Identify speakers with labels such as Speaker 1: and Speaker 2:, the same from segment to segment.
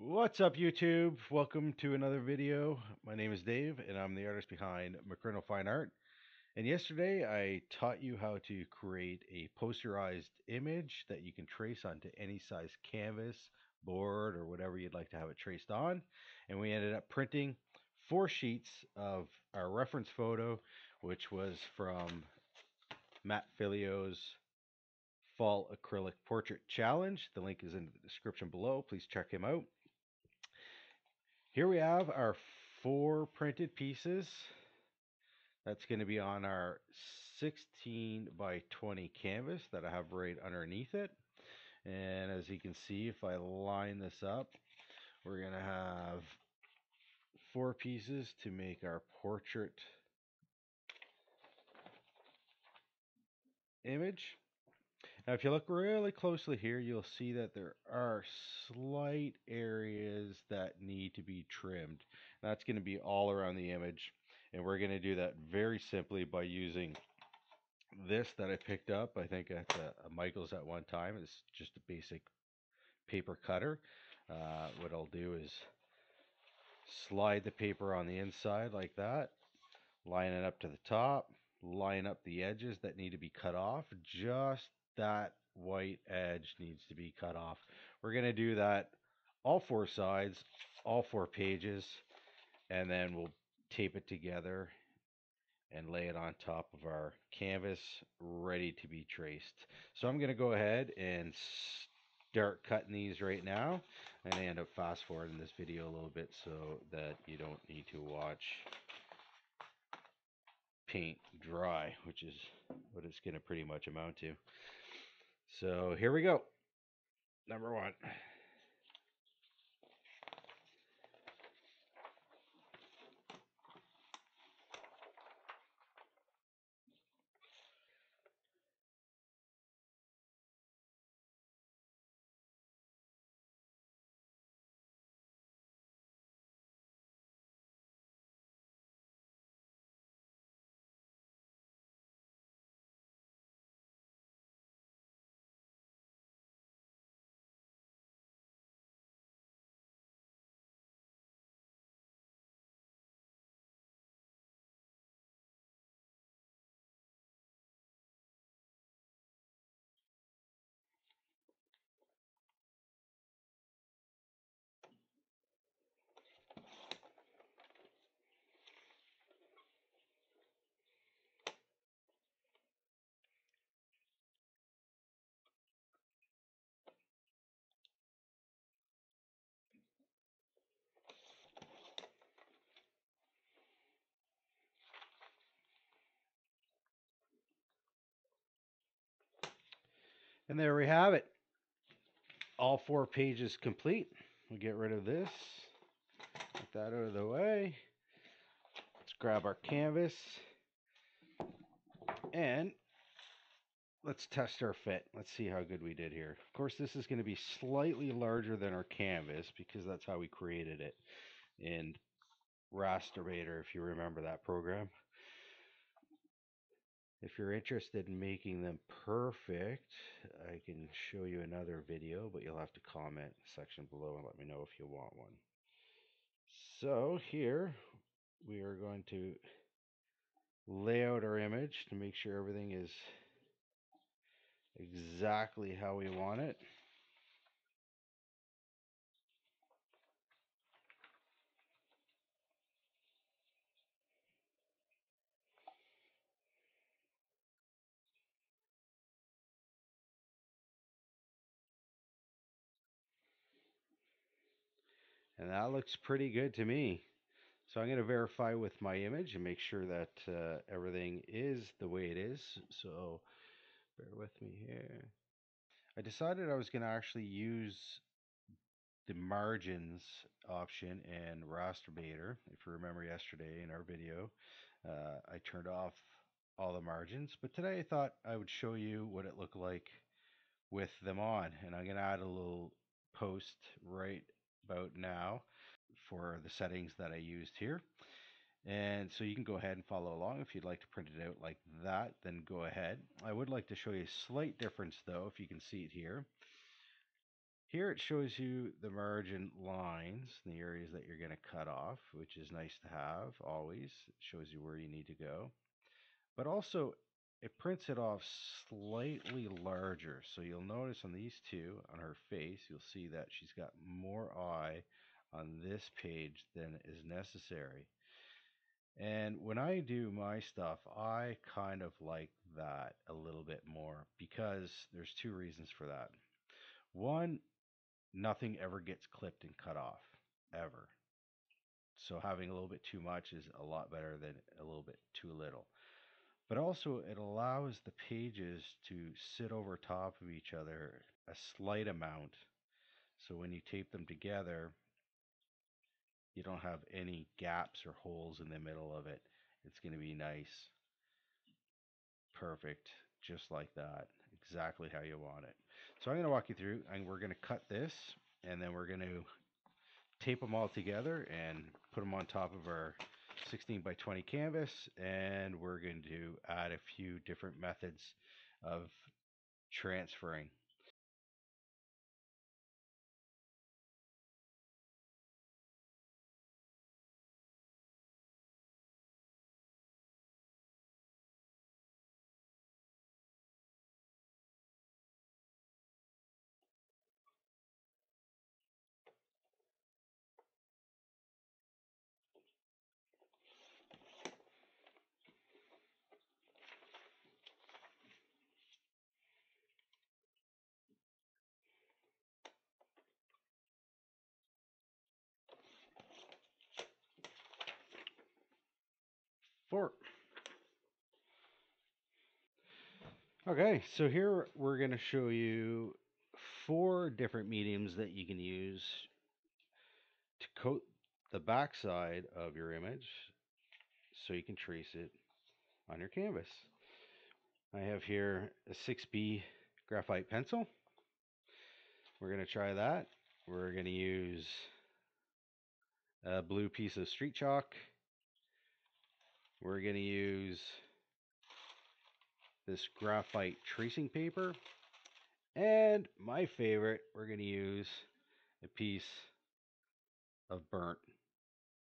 Speaker 1: What's up, YouTube? Welcome to another video. My name is Dave, and I'm the artist behind McCurnell Fine Art. And yesterday, I taught you how to create a posterized image that you can trace onto any size canvas, board, or whatever you'd like to have it traced on. And we ended up printing 4 sheets of our reference photo, which was from Matt Philleo's Fall Acrylic Portrait Challenge. The link is in the description below. Please check him out. Here we have our 4 printed pieces. That's going to be on our 16 by 20 canvas that I have right underneath it. And as you can see, if I line this up, we're going to have 4 pieces to make our portrait image. Now, if you look really closely here, you'll see that there are slight areas that need to be trimmed. That's going to be all around the image. And we're going to do that very simply by using this that I picked up, I think at a Michael's at one time. It's just a basic paper cutter. What I'll do is slide the paper on the inside like that, line it up to the top, line up the edges that need to be cut off. Just that white edge needs to be cut off. We're going to do that all 4 sides, all 4 pages, and then we'll tape it together and lay it on top of our canvas ready to be traced. So I'm going to go ahead and start cutting these right now, and I end up fast forwarding this video a little bit so that you don't need to watch paint dry, which is what it's going to pretty much amount to. So here we go. Number one. And there we have it. All 4 pages complete. We'll get rid of this. Get that out of the way. Let's grab our canvas and let's test our fit. Let's see how good we did here. Of course, this is going to be slightly larger than our canvas because that's how we created it in Rasterbator, if you remember that program. If you're interested in making them perfect, I can show you another video, but you'll have to comment section below and let me know if you want one. So here we are going to lay out our image to make sure everything is exactly how we want it. And that looks pretty good to me. So I'm going to verify with my image and make sure that everything is the way it is. So bear with me here. I decided I was going to actually use the margins option in Rasterbator. If you remember yesterday in our video, I turned off all the margins. But today I thought I would show you what it looked like with them on. And I'm going to add a little post right about now for the settings that I used here. And so you can go ahead and follow along. If you'd like to print it out like that, then go ahead. I would like to show you a slight difference though, if you can see it here. Here it shows you the margin lines, the areas that you're going to cut off, which is nice to have always. It shows you where you need to go. But also, it prints it off slightly larger. So you'll notice on these two, on her face, you'll see that she's got more eye on this page than is necessary. And when I do my stuff, I kind of like that a little bit more because there's two reasons for that. One, nothing ever gets clipped and cut off, ever. So having a little bit too much is a lot better than a little bit too little. But also, it allows the pages to sit over top of each other a slight amount. So when you tape them together, you don't have any gaps or holes in the middle of it. It's going to be nice, perfect, just like that, exactly how you want it. So I'm going to walk you through, and we're going to cut this, and then we're going to tape them all together and put them on top of our 16 by 20 canvas, and we're going to add a few different methods of transferring. Four. Okay, so here we're going to show you four different mediums that you can use to coat the backside of your image so you can trace it on your canvas. I have here a 6B graphite pencil. We're going to try that. We're going to use a blue piece of street chalk. We're going to use this graphite tracing paper. And my favorite, we're going to use a piece of burnt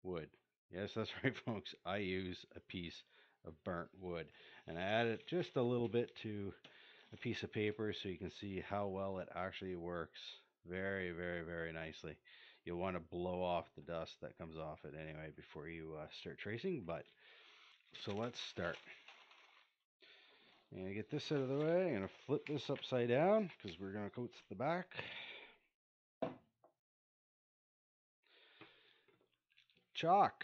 Speaker 1: wood. Yes, that's right, folks. I use a piece of burnt wood. And I added just a little bit to a piece of paper so you can see how well it actually works. Very, very, very nicely. You'll want to blow off the dust that comes off it anyway before you start tracing. But so let's start. I'm going to get this out of the way. I'm going to flip this upside down because we're going to coat the back. Chalk.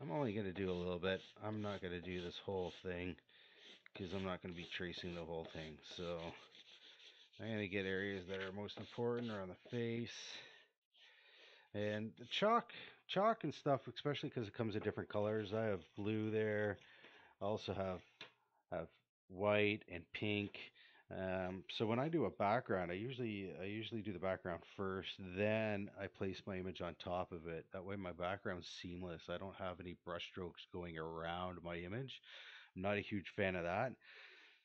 Speaker 1: I'm only going to do a little bit. I'm not going to do this whole thing because I'm not going to be tracing the whole thing. So I'm going to get areas that are most important around the face. And the chalk and stuff, especially because it comes in different colors. I have blue there. I also have white and pink. So when I do a background, I usually do the background first, then I place my image on top of it. That way my background's seamless. I don't have any brush strokes going around my image. I'm not a huge fan of that.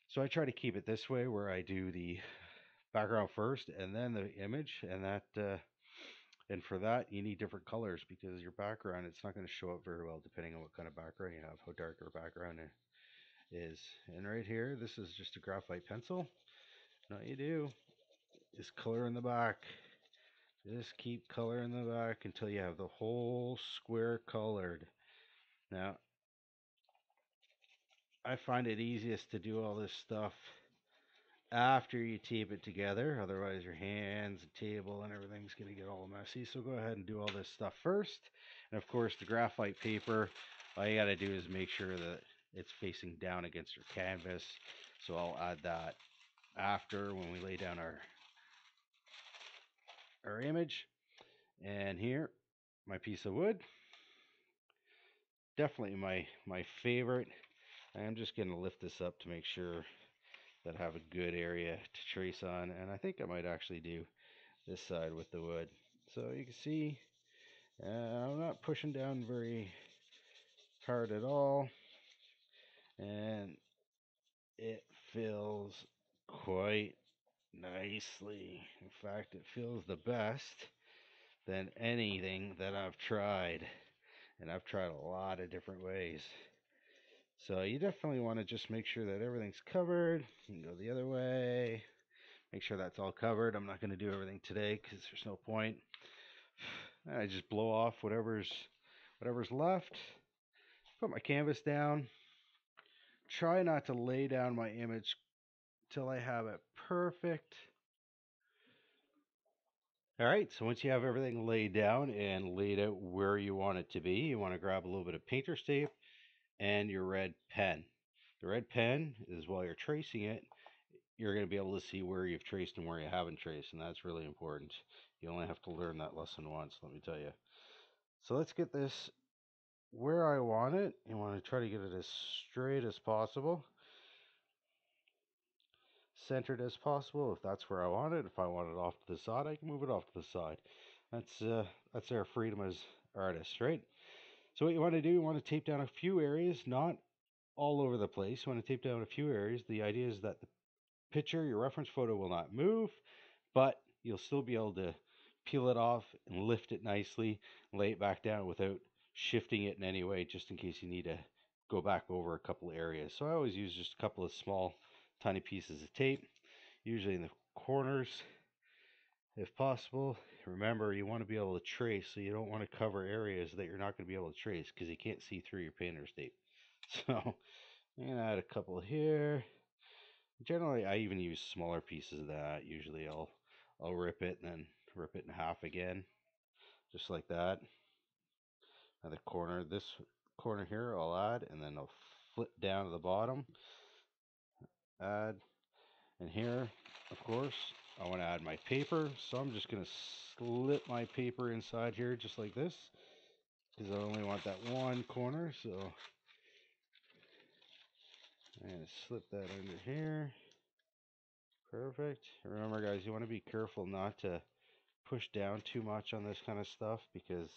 Speaker 1: So I try to keep it this way where I do the background first and then the image, and for that you need different colors because your background, it's not going to show up very well depending on what kind of background you have, how dark your background is. And right here, this is just a graphite pencil. And all you do is color in the back. Just keep coloring the back until you have the whole square colored. Now, I find it easiest to do all this stuff after you tape it together. Otherwise, your hands and table and everything's going to get all messy. So go ahead and do all this stuff first. And of course, the graphite paper, all you got to do is make sure that it's facing down against your canvas. So I'll add that after when we lay down our image. And here, my piece of wood. Definitely my favorite. I'm just going to lift this up to make sure that I have a good area to trace on. And I think I might actually do this side with the wood. So you can see I'm not pushing down very hard at all. And it feels quite nicely. In fact, it feels the best than anything that I've tried. And I've tried a lot of different ways. So you definitely want to just make sure that everything's covered. You can go the other way. Make sure that's all covered. I'm not going to do everything today because there's no point. I just blow off whatever's left. Put my canvas down. Try not to lay down my image till I have it perfect. All right, so once you have everything laid down and laid out where you want it to be, you want to grab a little bit of painter's tape and your red pen. The red pen is, while you're tracing it, you're going to be able to see where you've traced and where you haven't traced, and that's really important. You only have to learn that lesson once, let me tell you. So let's get this where I want it. You want to try to get it as straight as possible, centered as possible if that's where I want it. If I want it off to the side, I can move it off to the side. That's our freedom as artists, right? So what you want to do, you want to tape down a few areas, not all over the place. You want to tape down a few areas. The idea is that the picture, your reference photo, will not move, but you'll still be able to peel it off and lift it nicely, lay it back down without shifting it in any way, just in case you need to go back over a couple of areas. So I always use just a couple of small, tiny pieces of tape, usually in the corners if possible. Remember, you want to be able to trace, so you don't want to cover areas that you're not going to be able to trace because you can't see through your painter's tape. So I'm going to add a couple here. Generally, I even use smaller pieces of that. Usually I'll rip it and then rip it in half again, just like that. At the corner, this corner here I'll add, and then I'll flip down to the bottom, add, and here, of course, I want to add my paper, so I'm just going to slip my paper inside here just like this, because I only want that one corner, so I'm going to slip that under here. Perfect. Remember, guys, you want to be careful not to push down too much on this kind of stuff, because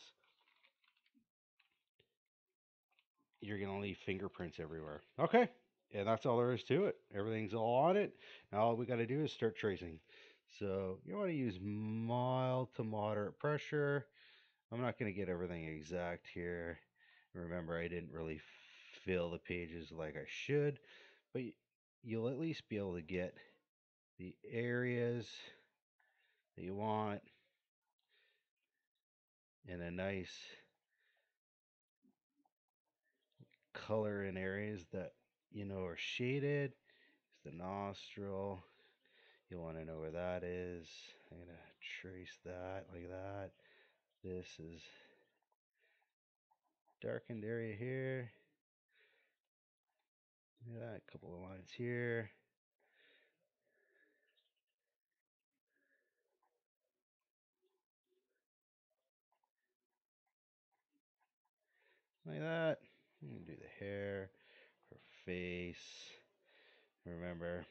Speaker 1: you're going to leave fingerprints everywhere. Okay, and that's all there is to it. Everything's all on it. Now all we got to do is start tracing. So you want to use mild to moderate pressure. I'm not going to get everything exact here. Remember, I didn't really fill the pages like I should, but you'll at least be able to get the areas that you want in a nice color in areas that you know are shaded. It's the nostril. You'll want to know where that is. I'm going to trace that like that. This is darkened area here. Yeah, a couple of lines here. Like that. You can do the hair, her face. Remember,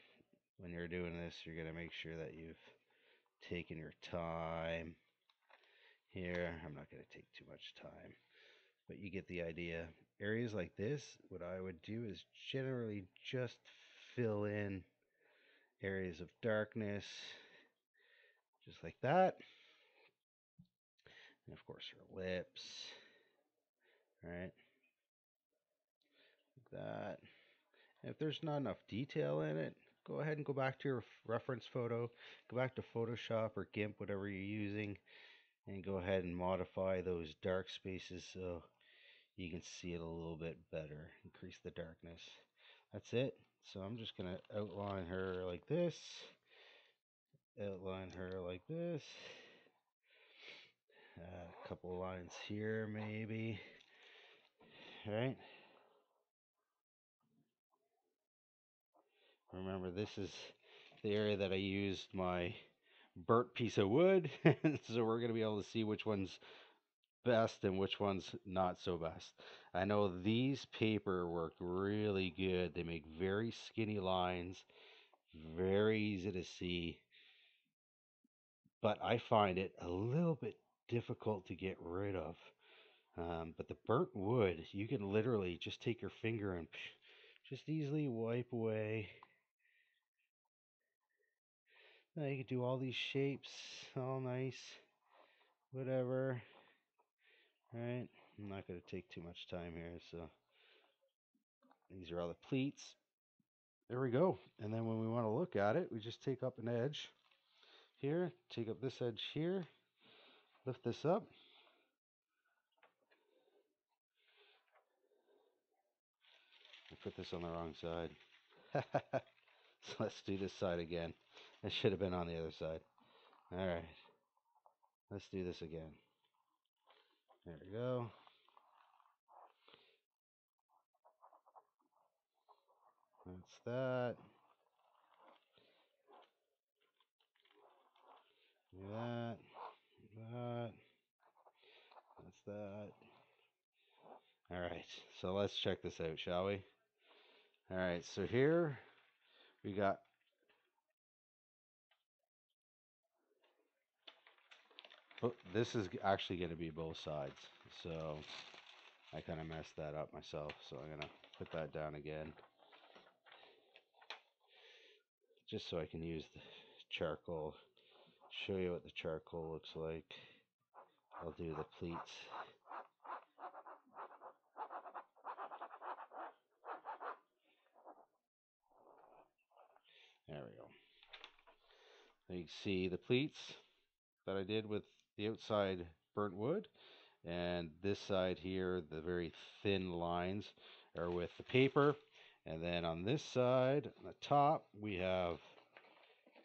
Speaker 1: when you're doing this, you're going to make sure that you've taken your time. Here, I'm not going to take too much time, but you get the idea. Areas like this, what I would do is generally just fill in areas of darkness, just like that. And of course, her lips, right? Like that. And if there's not enough detail in it, go ahead and go back to your reference photo, go back to Photoshop or GIMP, whatever you're using, and go ahead and modify those dark spaces so you can see it a little bit better. Increase the darkness. That's it. So I'm just going to outline her like this, outline her like this, add a couple lines here maybe, right? Remember, this is the area that I used my burnt piece of wood, so we're going to be able to see which one's best and which one's not so best. I know these paper work really good. They make very skinny lines, very easy to see, but I find it a little bit difficult to get rid of. But the burnt wood, you can literally just take your finger and just easily wipe away. Now you can do all these shapes, all nice, whatever. Right? I'm not going to take too much time here, so these are all the pleats. There we go. And then when we want to look at it, we just take up an edge here, take up this edge here, lift this up. I put this on the wrong side. So let's do this side again. It should have been on the other side. Alright. Let's do this again. There we go. That's that. Do that. That. That's that. Alright. So let's check this out, shall we? Alright, so here we got this is actually going to be both sides. So I kind of messed that up myself. So I'm going to put that down again. Just so I can use the charcoal. Show you what the charcoal looks like. I'll do the pleats. There we go. Now you can see the pleats that I did with the outside burnt wood, and this side here, the very thin lines are with the paper. And then on this side, on the top, we have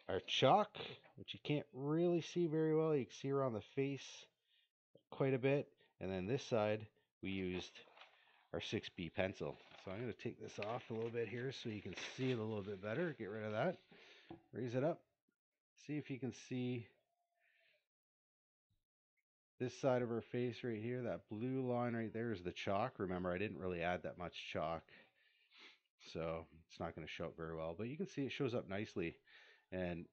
Speaker 1: our chalk, which you can't really see very well. You can see around the face quite a bit. And then this side, we used our 6B pencil. So I'm going to take this off a little bit here so you can see it a little bit better. Get rid of that. Raise it up. See if you can see this side of her face right here. That blue line right there is the chalk. Remember, I didn't really add that much chalk, so it's not going to show up very well. But you can see it shows up nicely. And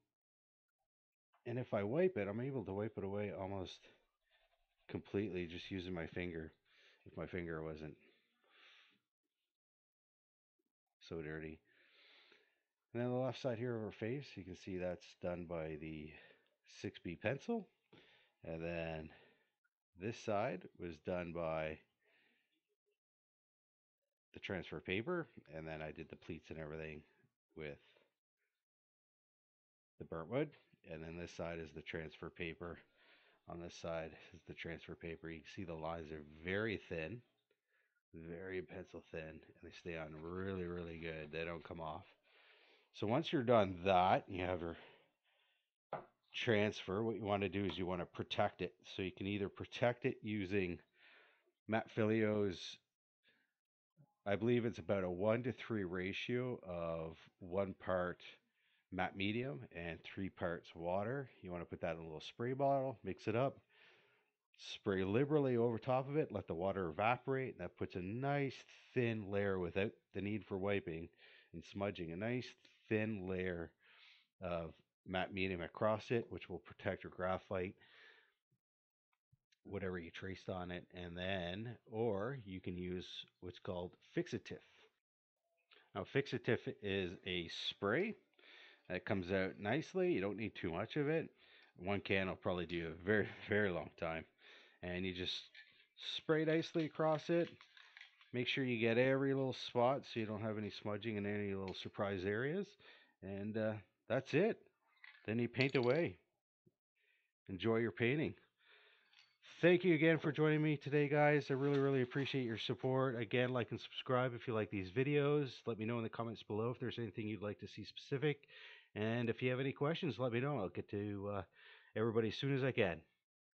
Speaker 1: if I wipe it, I'm able to wipe it away almost completely just using my finger, if my finger wasn't so dirty. And then the left side here of her face, you can see that's done by the 6B pencil. And then this side was done by the transfer paper. And then I did the pleats and everything with the burnt wood. And then this side is the transfer paper. On this side is the transfer paper. You can see the lines are very thin, very pencil thin, and they stay on really, really good. They don't come off. So once you're done that, you have your transfer. What you want to do is you want to protect it. So you can either protect it using Matt Philleo's, I believe it's about a 1-to-3 ratio of 1 part matte medium and 3 parts water. You want to put that in a little spray bottle, mix it up, spray liberally over top of it, let the water evaporate, and that puts a nice thin layer without the need for wiping and smudging. A nice thin layer of matte medium across it, which will protect your graphite, whatever you traced on it. And then, or you can use what's called fixative. Now, fixative is a spray that comes out nicely. You don't need too much of it. One can will probably do a very, very long time. And you just spray nicely across it. Make sure you get every little spot so you don't have any smudging in any little surprise areas. And that's it. Then you paint away. Enjoy your painting. Thank you again for joining me today, guys. I really, really appreciate your support. Again, like and subscribe if you like these videos. Let me know in the comments below if there's anything you'd like to see specific. And if you have any questions, let me know. I'll get to everybody as soon as I can.